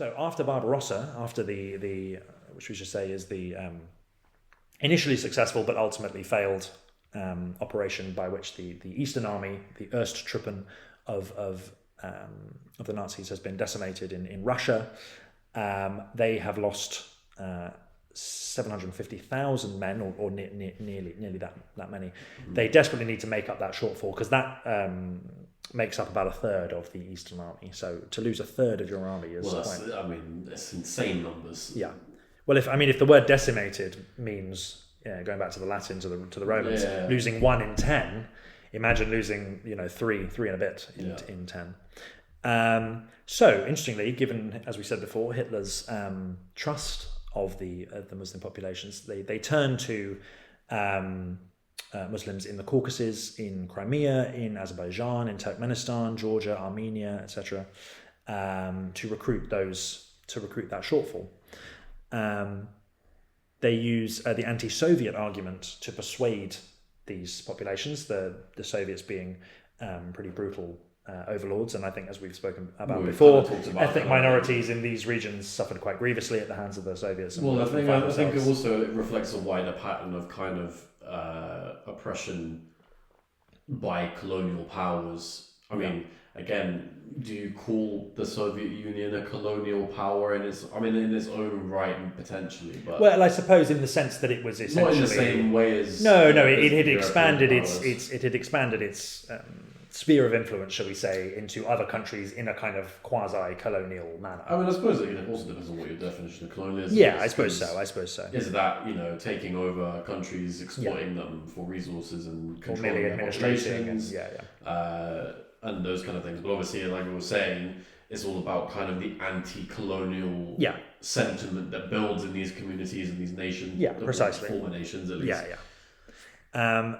So after Barbarossa, after the which we should say is the initially successful but ultimately failed operation by which the Eastern Army, the Osttruppen of the Nazis, has been decimated in Russia. They have lost 750,000 men, or nearly that many. They desperately need to make up that shortfall, because that makes up about a third of the Eastern Army. So to lose a third of your army is that's insane numbers. Yeah. Well, if the word decimated means, going back to the Latin, to the Romans, losing 1 in 10, imagine losing three and a bit in 10. So interestingly, given, as we said before, Hitler's trust of the Muslim populations, they turn to Muslims in the Caucasus, in Crimea, in Azerbaijan, in Turkmenistan, Georgia, Armenia, etc., to recruit that shortfall. They use the anti-Soviet argument to persuade these populations, the Soviets being pretty brutal overlords, and I think, as we've spoken about before, ethnic minorities in these regions suffered quite grievously at the hands of the Soviets. Well, I think it also reflects a wider pattern of kind of oppression by colonial powers. I mean, again, do you call the Soviet Union a colonial power in its own right, potentially? But well, I suppose in the sense that it was essentially not in the same way as it had expanded its sphere of influence, shall we say, into other countries in a kind of quasi-colonial manner. I mean, I suppose it also depends on what your definition of colonialism is. Yeah, I suppose so. Is that, taking over countries, exploiting them for resources and controlling their populations, and those kind of things. But obviously, like we were saying, it's all about kind of the anti-colonial sentiment that builds in these communities and these nations. Yeah, precisely. Former nations, at least.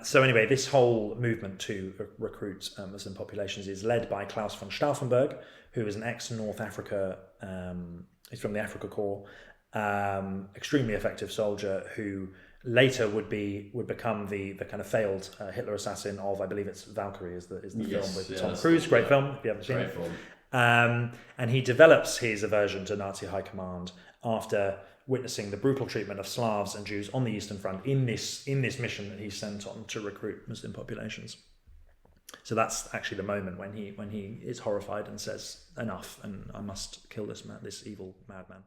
So anyway, this whole movement to recruit Muslim populations is led by Klaus von Stauffenberg, who is an ex-North Africa, he's from the Afrika Korps, extremely effective soldier who later would become the kind of failed Hitler assassin of, I believe it's Valkyrie is the film with Tom Cruise, great film if you haven't seen it. And he develops his aversion to Nazi high command after witnessing the brutal treatment of Slavs and Jews on the Eastern Front in this mission that he's sent on to recruit Muslim populations. So that's actually the moment when he is horrified and says, "Enough, and I must kill this evil madman."